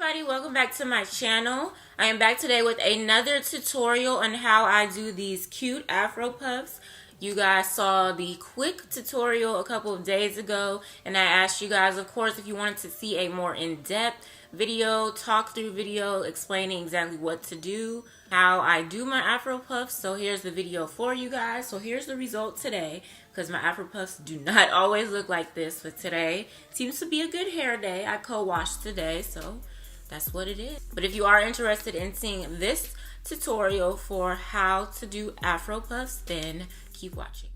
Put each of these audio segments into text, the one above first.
everybody, welcome back to my channel. I am back today with another tutorial on how I do these cute afro puffs. You guys saw the quick tutorial a couple of days ago, and I asked you guys, of course, if you wanted to see a more in-depth video, talk through video explaining exactly what to do, how I do my afro puffs. So here's the video for you guys. So here's the result today, because my afro puffs do not always look like this, but today seems to be a good hair day. I co-washed today, so that's what it is. But if you are interested in seeing this tutorial for how to do afro puffs, then keep watching.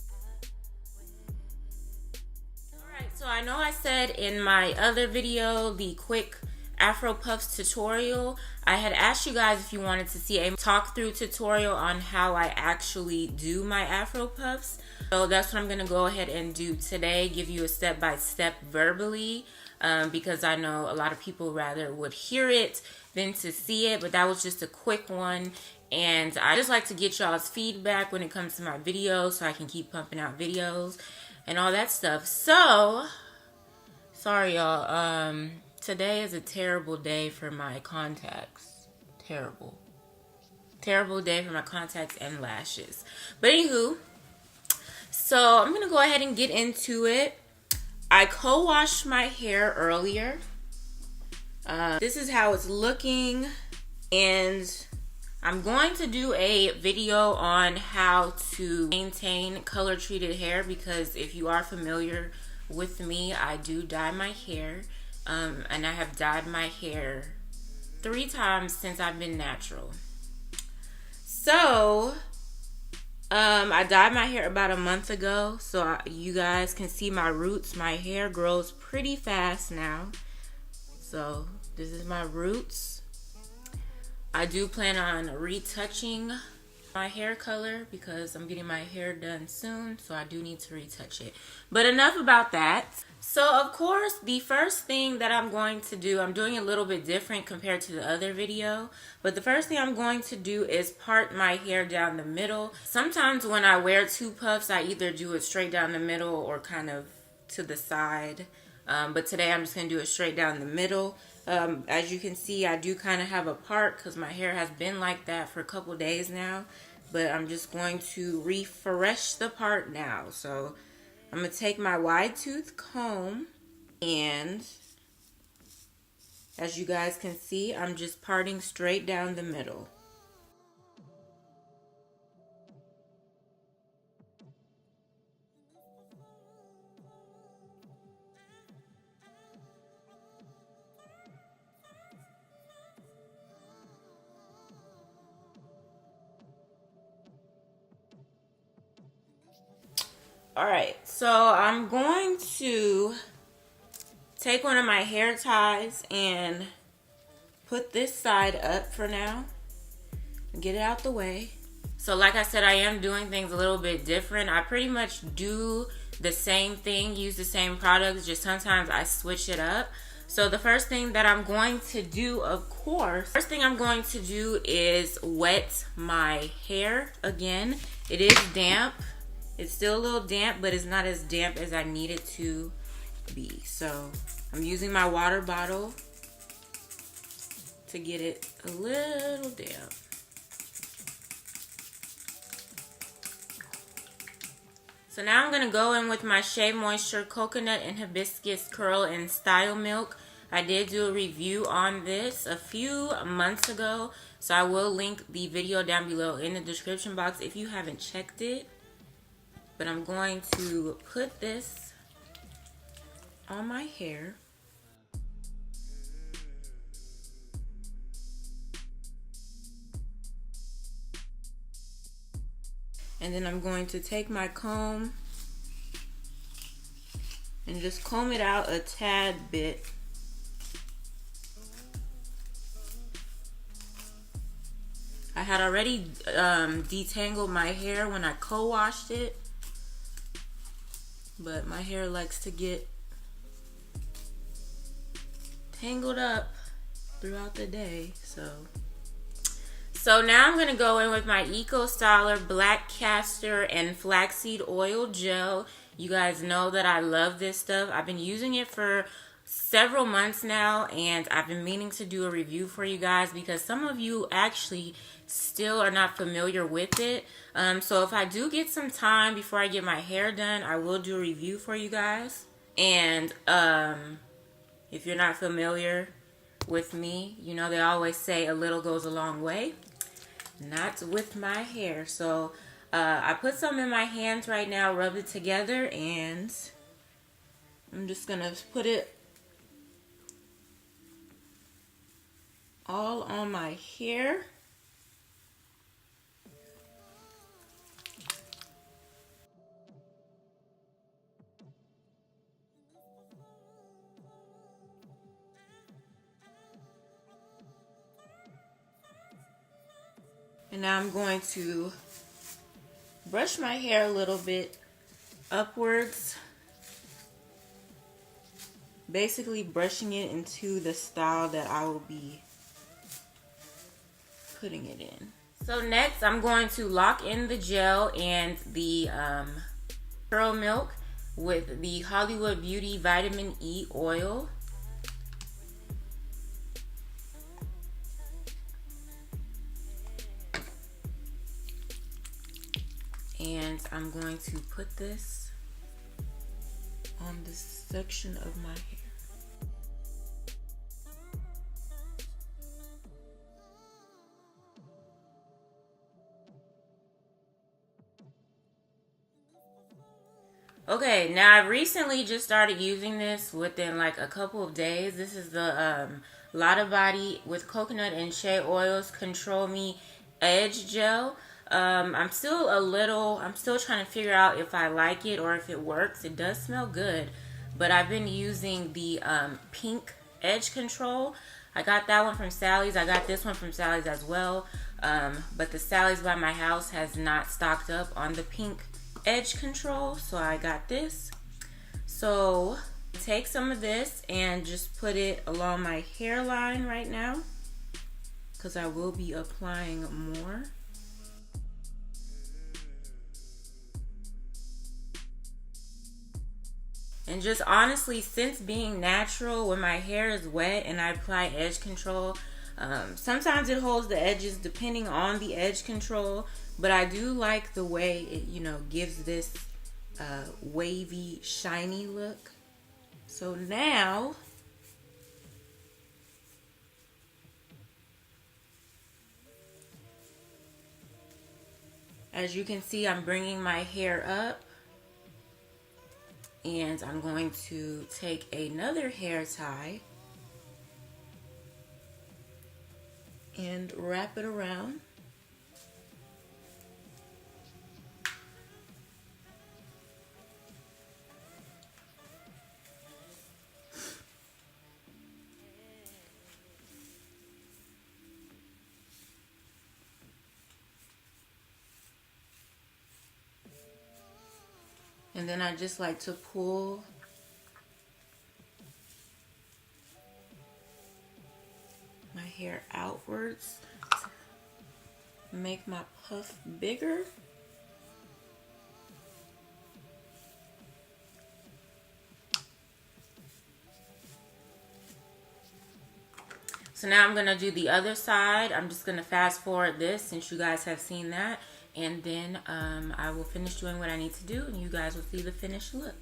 Alright, so I know I said in my other video, the quick afro puffs tutorial, I had asked you guys if you wanted to see a talk through tutorial on how I actually do my afro puffs. So that's what I'm going to go ahead and do today, give you a step-by-step verbally, because I know a lot of people rather would hear it than to see it, but that was just a quick one. And I just like to get y'all's feedback when it comes to my videos so I can keep pumping out videos and all that stuff. So, sorry y'all, today is a terrible day for my contacts. Terrible day for my contacts and lashes. But anywho, so I'm going to go ahead and get into it. I co-washed my hair earlier. This is how it's looking, and I'm going to do a video on how to maintain color treated hair, because if you are familiar with me, I do dye my hair, and I have dyed my hair 3 times since I've been natural. So I dyed my hair about a month ago, so you guys can see my roots. My hair grows pretty fast now. So this is my roots. I do plan on retouching my hair color because I'm getting my hair done soon, so I do need to retouch it. But enough about that. So of course, the first thing that I'm going to do, I'm doing a little bit different compared to the other video, but the first thing I'm going to do is part my hair down the middle. Sometimes when I wear 2 puffs, I either do it straight down the middle or kind of to the side. But today I'm just going to do it straight down the middle. As you can see, I do kind of have a part because my hair has been like that for a couple days now. But I'm just going to refresh the part now. So I'm going to take my wide tooth comb, and as you guys can see, I'm just parting straight down the middle. Alright, so I'm going to take one of my hair ties and put this side up for now and get it out the way. So like I said, I am doing things a little bit different. I pretty much do the same thing, use the same products, just sometimes I switch it up. So the first thing that I'm going to do, of course, first thing I'm going to do is wet my hair again. It is damp. It's still a little damp, but it's not as damp as I need it to be. So I'm using my water bottle to get it a little damp. So now I'm going to go in with my Shea Moisture Coconut and Hibiscus Curl and Style Milk. I did do a review on this a few months ago, so I will link the video down below in the description box if you haven't checked it. But I'm going to put this on my hair. And then I'm going to take my comb and just comb it out a tad bit. I had already detangled my hair when I co-washed it, but my hair likes to get tangled up throughout the day. So now I'm going to go in with my Ecostyler Black Castor and Flaxseed Oil Gel. You guys know that I love this stuff. I've been using it for several months now, and I've been meaning to do a review for you guys because some of you actually still are not familiar with it. So if I do get some time before I get my hair done, I will do a review for you guys. And if you're not familiar with me, you know they always say a little goes a long way. Not with my hair. So I put some in my hands right now, rubbed it together, and I'm just gonna put it all on my hair. And now I'm going to brush my hair a little bit upwards. Basically brushing it into the style that I will be putting it in. So next I'm going to lock in the gel and the pearl milk with the Hollywood Beauty Vitamin E oil. And I'm going to put this on this section of my hair. Okay, now I recently just started using this within like a couple of days. This is the Lotta Body with coconut and shea oils Control Me Edge Gel. I'm still trying to figure out if I like it or if it works. It does smell good, but I've been using the pink edge control. I got that one from Sally's. I got this one from Sally's as well, but the Sally's by my house has not stocked up on the pink edge control, so I got this. So take some of this and just put it along my hairline right now, because I will be applying more. And just honestly, since being natural, when my hair is wet and I apply edge control, sometimes it holds the edges depending on the edge control, but I do like the way it, you know, gives this wavy, shiny look. So now, as you can see, I'm bringing my hair up. And I'm going to take another hair tie and wrap it around. And then I just like to pull my hair outwards to make my puff bigger. So now I'm going to do the other side. I'm just going to fast forward this since you guys have seen that. And then I will finish doing what I need to do, and you guys will see the finished look.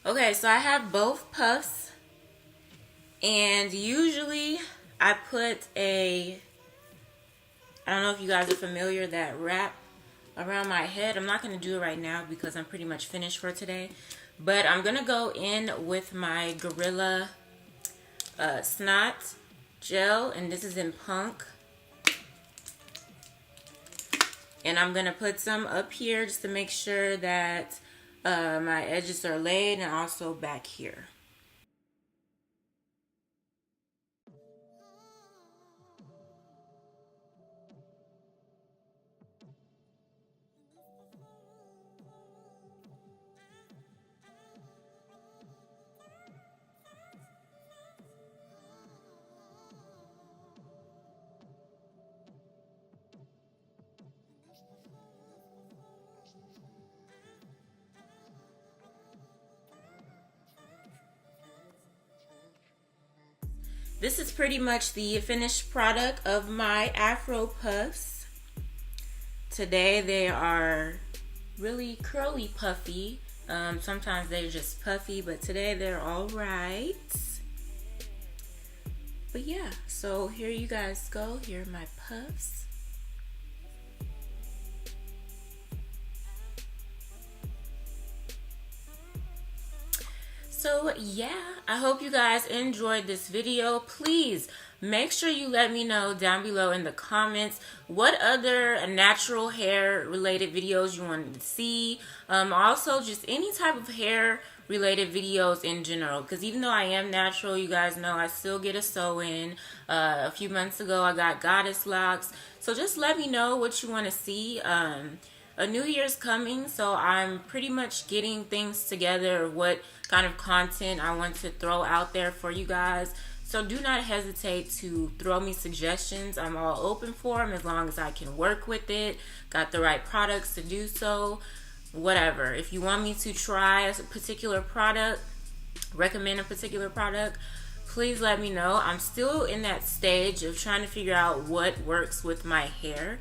Okay, so I have both puffs, and usually I put I don't know if you guys are familiar, that wrap around my head. I'm not going to do it right now because I'm pretty much finished for today. But I'm going to go in with my Gorilla Snot gel, and this is in Punk. And I'm going to put some up here just to make sure that my edges are laid, and also back here. This is pretty much the finished product of my Afro Puffs. Today they are really curly puffy. Sometimes they're just puffy, but today they're all right. But yeah, so here you guys go. Here are my puffs. So yeah, I hope you guys enjoyed this video. Please make sure you let me know down below in the comments what other natural hair related videos you wanted to see. Also just any type of hair related videos in general, because even though I am natural, you guys know I still get a sew-in. A few months ago I got goddess locks. So just let me know what you want to see. A new year's coming, so I'm pretty much getting things together, what kind of content I want to throw out there for you guys. So do not hesitate to throw me suggestions. I'm all open for them as long as I can work with it, got the right products to do so, whatever. If you want me to try a particular product, recommend a particular product, please let me know. I'm still in that stage of trying to figure out what works with my hair,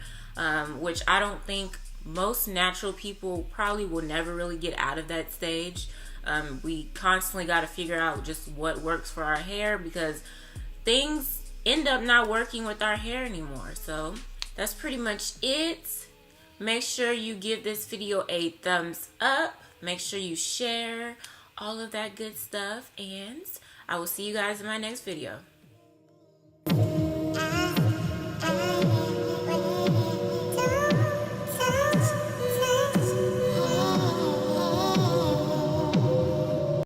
which I don't think most natural people probably will never really get out of that stage. We constantly got to figure out just what works for our hair, because things end up not working with our hair anymore. So that's pretty much it. Make sure you give this video a thumbs up. Make sure you share all of that good stuff, and I will see you guys in my next video.